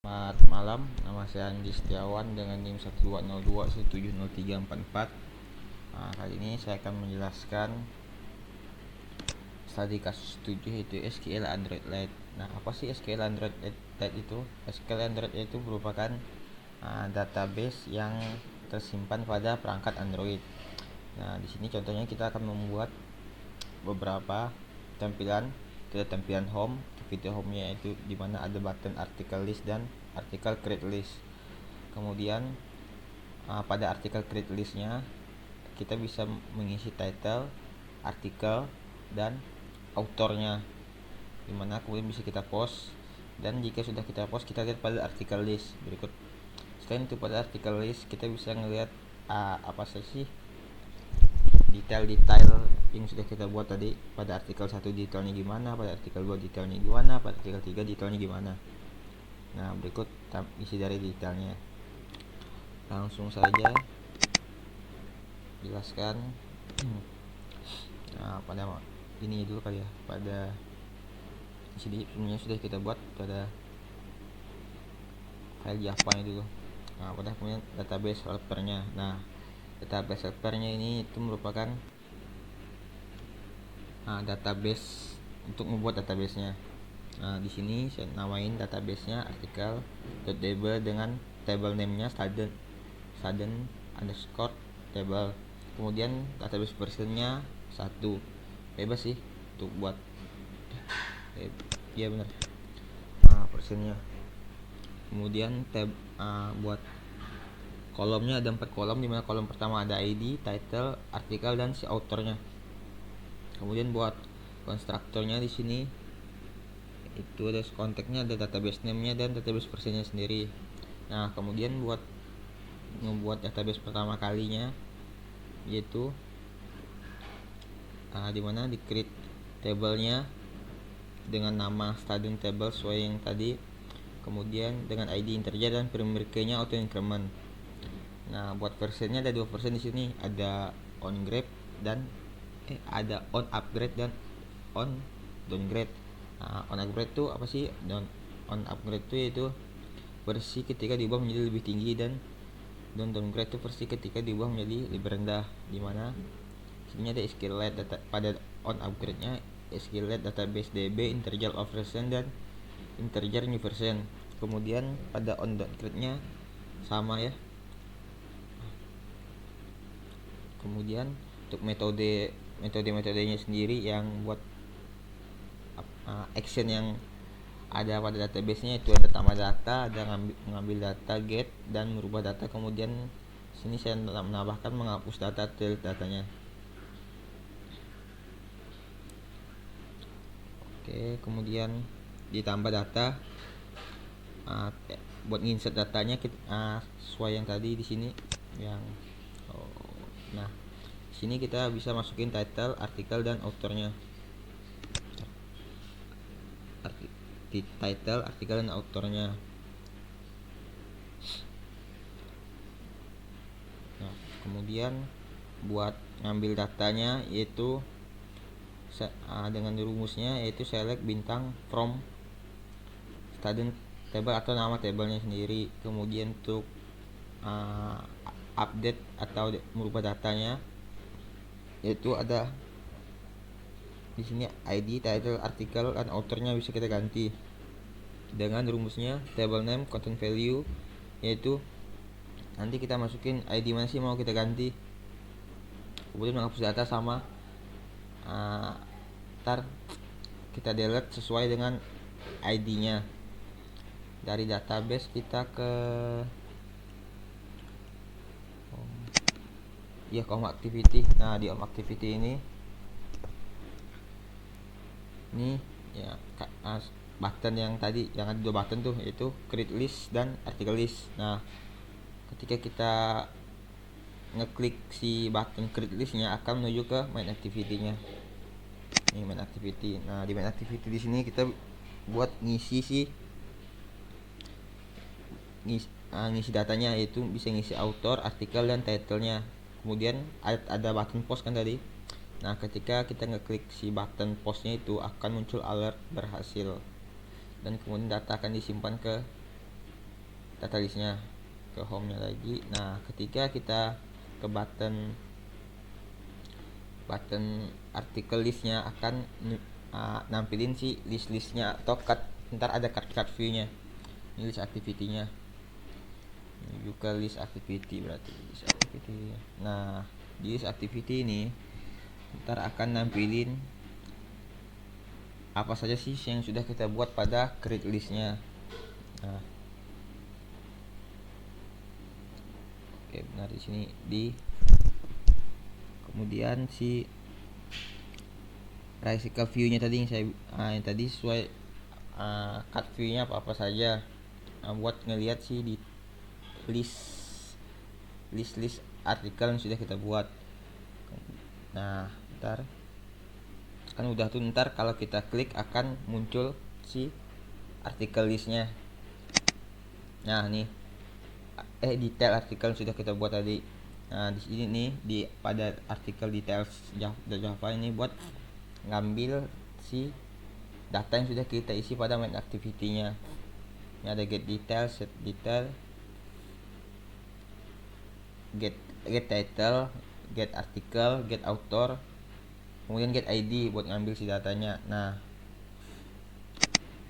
Selamat malam, nama saya Andi Setiawan dengan NIM 1202170344. Kali ini saya akan menjelaskan studi kasus 7 yaitu SQL Android Lite. Nah, apa sih SQL Android Lite itu? SQL Android Lite itu merupakan database yang tersimpan pada perangkat Android. Nah, di sini contohnya kita akan membuat beberapa tampilan ke tampilan home. Video home-nya itu di mana ada button article list dan artikel create list. Kemudian pada artikel create listnya kita bisa mengisi title, artikel, dan autornya, dimana kemudian bisa kita post. Dan jika sudah kita post, kita lihat pada artikel list berikut. Selain itu pada artikel list kita bisa ngelihat apa sih detail-detail yang sudah kita buat tadi. Pada artikel 1 detailnya gimana, pada artikel 2 detailnya gimana, pada artikel 3 detailnya gimana. Nah, berikut isi dari detailnya. Langsung saja jelaskan. Nah, pada ini dulu kali ya, pada isi sebelumnya sudah kita buat pada file Java nya dulu. Nah, pada kemudian database helpernya. Nah, database helpernya ini itu merupakan database untuk membuat databasenya. Nah, di sini saya namain databasenya artikel.table dengan table name-nya student underscore table. Kemudian database versionnya 1. Bebas sih untuk buat iya benar. Versionnya. Kemudian buat kolomnya ada 4 kolom, dimana kolom pertama ada ID, title, artikel, dan si autornya. Kemudian buat konstruktornya di sini itu ada kontaknya, ada database name-nya dan database versionnya sendiri. Nah, kemudian buat membuat database pertama kalinya yaitu dimana di create table-nya dengan nama student table sesuai yang tadi, kemudian dengan ID integer dan primary key-nya auto increment. Nah, buat versionnya ada 2 version di sini, ada on grade dan ada on upgrade dan on downgrade. On upgrade itu apa sih? On upgrade itu yaitu versi ketika diubah menjadi lebih tinggi, dan downgrade itu versi ketika diubah menjadi lebih rendah, dimana sini ada SQLite data. Pada on upgrade-nya SQLite database DB integer of version dan integer new version. Kemudian pada on downgrade-nya sama ya. Kemudian untuk metodenya sendiri yang buat action yang ada pada database-nya itu ada tambah data, ada mengambil data, get, dan merubah data. Kemudian sini saya menambahkan menghapus data, delete datanya. Oke, kemudian ditambah data. Buat insert datanya sesuai yang tadi di sini yang nah, sini kita bisa masukin title, artikel, dan autornya. Title, artikel, dan autornya. Nah, kemudian buat ngambil datanya yaitu dengan rumusnya yaitu select bintang from student table atau nama tabelnya sendiri. Kemudian untuk update atau merubah datanya yaitu ada di sini ID, title, artikel, dan autornya bisa kita ganti dengan rumusnya table name content value, yaitu nanti kita masukin ID mana sih mau kita ganti. Kemudian menghapus data sama ntar kita delete sesuai dengan ID-nya. Dari database kita ke home activity. Nah, di home activity ini ya button yang tadi yang ada 2 button tuh, yaitu create list dan article list. Nah, ketika kita ngeklik si button create listnya akan menuju ke main activity-nya. Ini main activity. Nah, di main activity di sini kita buat ngisi datanya, yaitu bisa ngisi author, artikel, dan title-nya. Kemudian ada button post kan tadi. Nah, ketika kita ngeklik si button postnya itu akan muncul alert berhasil, dan kemudian data akan disimpan ke data listnya, ke home nya lagi. Nah ketika kita ke button artikel listnya akan nampilin si listnya atau ntar ada card view nya. Ini list activity nya, ini juga list activity, berarti list activity. Nah di list activity ini ntar akan nampilin apa saja sih yang sudah kita buat pada create listnya. Nah oke, benar di sini kemudian si Radical view-nya tadi yang tadi sesuai cut view-nya apa saja. Buat ngelihat sih di list artikel yang sudah kita buat. Nah ntar kan udah tuh, ntar kalau kita klik akan muncul si artikel listnya. Nah nih detail artikel yang sudah kita buat tadi. Nah di sini nih pada artikel details Java ini buat ngambil si data yang sudah kita isi pada main activity-nya. Ini ada get detail, set detail, get title, get article, get author, kemudian get ID buat ngambil si datanya. Nah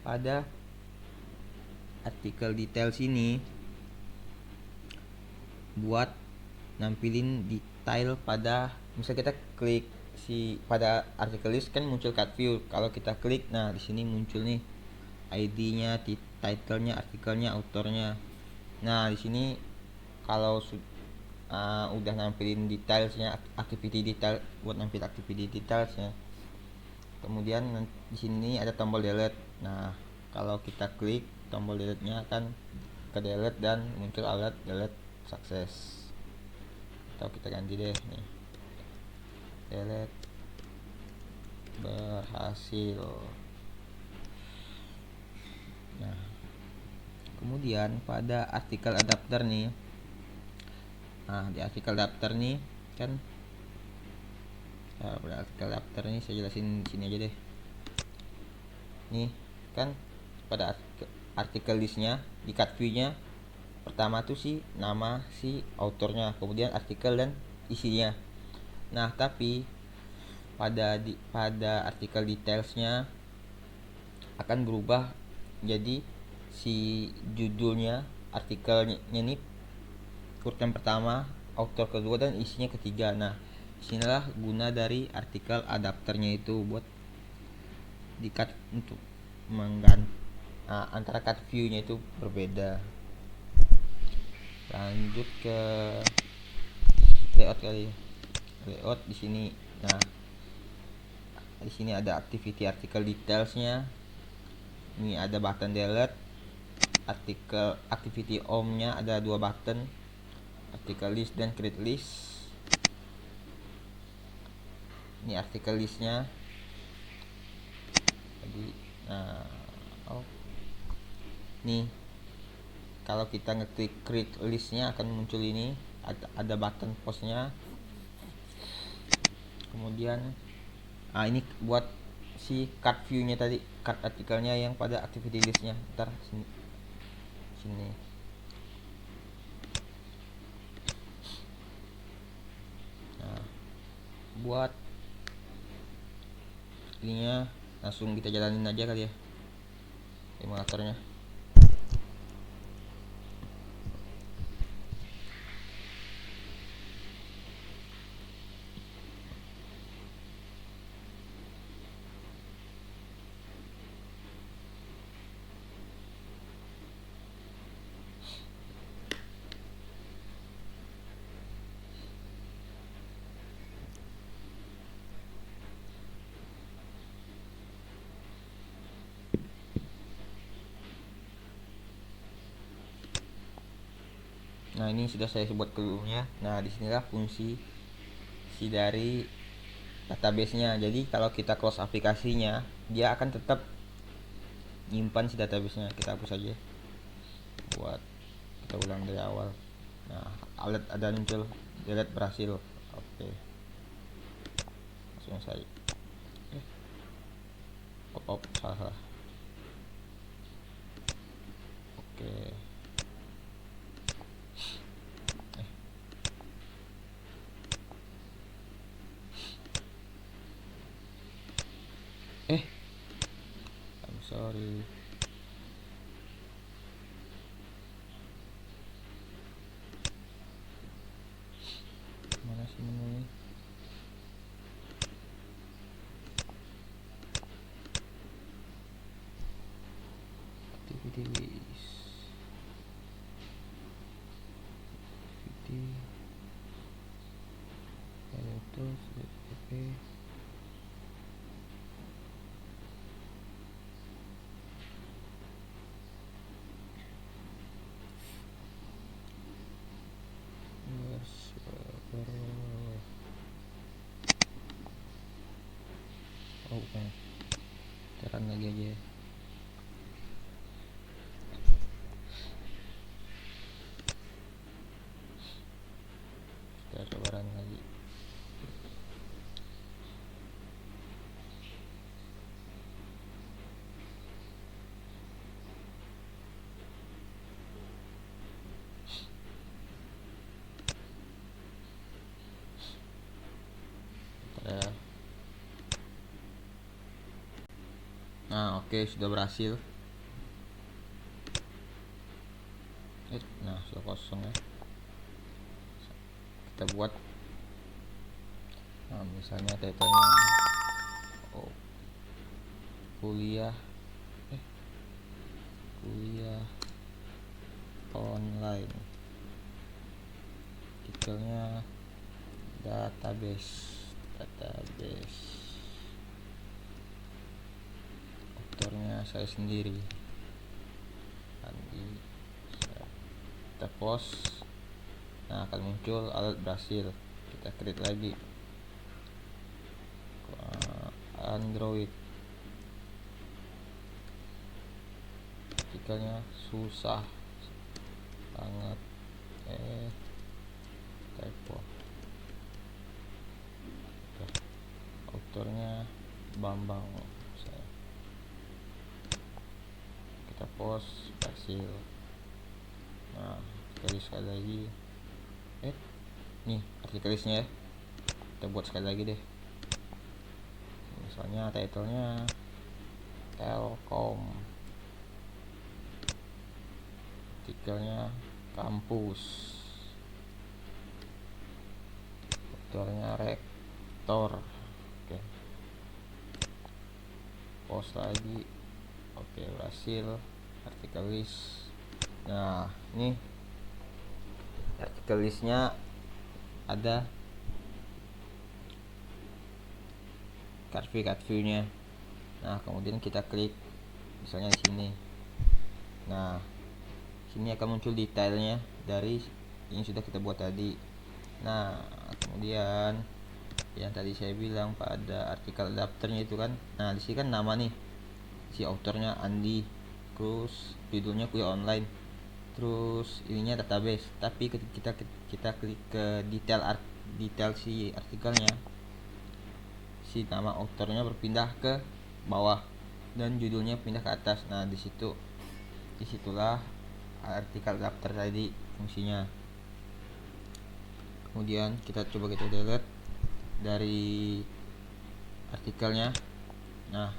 pada artikel detail sini buat nampilin detail pada, misal kita klik pada artikel list kan muncul cut view. Kalau kita klik, nah di sini muncul nih ID-nya, title-nya, artikelnya, autornya. Nah di sini kalau udah nampilin detailsnya, activity detail, buat nampil activity detailsnya. Kemudian di sini ada tombol delete. Nah kalau kita klik tombol delete-nya akan ke delete dan muncul alert delete sukses. Atau kita ganti deh nih, delete berhasil. Nah kemudian pada artikel adapter nih, di artikel adapter nih kan, pada artikel adapter nih saya jelasin di sini aja deh. Nih kan pada artikel listnya di cut view-nya pertama tuh si nama si autornya, kemudian artikel dan isinya. Nah tapi pada artikel detailsnya akan berubah jadi si judulnya, artikelnya ini urutan pertama, author kedua, dan isinya ketiga. Nah disinilah guna dari artikel adapternya itu buat di cut untuk mengganti antara cut view nya itu berbeda. Lanjut ke layout kali, layout di sini. Nah di sini ada activity article detailsnya. Ini ada button delete, artikel activity home-nya ada 2 button, artikel list dan create list. Ini artikel listnya. Jadi nih kalau kita ngeklik create listnya akan muncul ini, ada button postnya. Kemudian ini buat si card view-nya tadi, card artikelnya yang pada activity listnya. Ntar sini. Nah buat ininya langsung kita jalanin aja kali ya emulatornya. Nah ini sudah saya buat keluarnya. Nah disinilah fungsi dari database-nya. Jadi kalau kita close aplikasinya, dia akan tetap nyimpan si database-nya. Kita hapus aja buat kita ulang dari awal. Nah alert ada muncul delete berhasil. Oke, langsung saya salah. Oke, sorry. Mana sih menunya? Activities. Activity. Itu oke. Oh bukan, tekan lagi aja. Kita coba lagi. Nah oke, sudah berhasil. Nah sudah kosong ya. Kita buat, nah misalnya title-nya kuliah online, titelnya database, autornya saya sendiri, Andi. Kita post, nah akan muncul alert berhasil. Kita create lagi Android, artikelnya susah banget, typo, autornya Bambang saya. Kita post hasil. Nah kita sekali lagi, nih artikelnya ya, kita buat sekali lagi deh. Misalnya title-nya Telkom, artikelnya kampus, autornya rektor. Oke, post lagi. Oke, berhasil. Artikel list. Nah ini artikel listnya ada card view-nya. Nah kemudian kita klik misalnya di sini. Nah sini akan muncul detailnya dari yang sudah kita buat tadi. Nah kemudian yang tadi saya bilang pada artikel adapternya itu kan, nah di sini kan nama nih, si autornya Andi, terus judulnya kuliah online, terus ininya database. Tapi ketika kita klik ke detail si artikelnya, si nama autornya berpindah ke bawah dan judulnya pindah ke atas. Nah disitulah artikel daftar tadi fungsinya. Kemudian kita coba delete dari artikelnya. Nah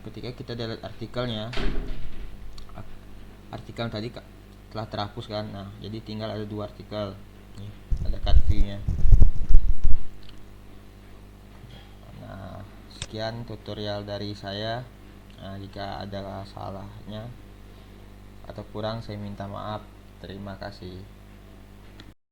ketika kita delete artikelnya, artikel tadi telah terhapus kan. Nah jadi tinggal ada 2 artikel nih, ada card view-nya. Nah sekian tutorial dari saya. Nah, jika ada salahnya atau kurang saya minta maaf. Terima kasih.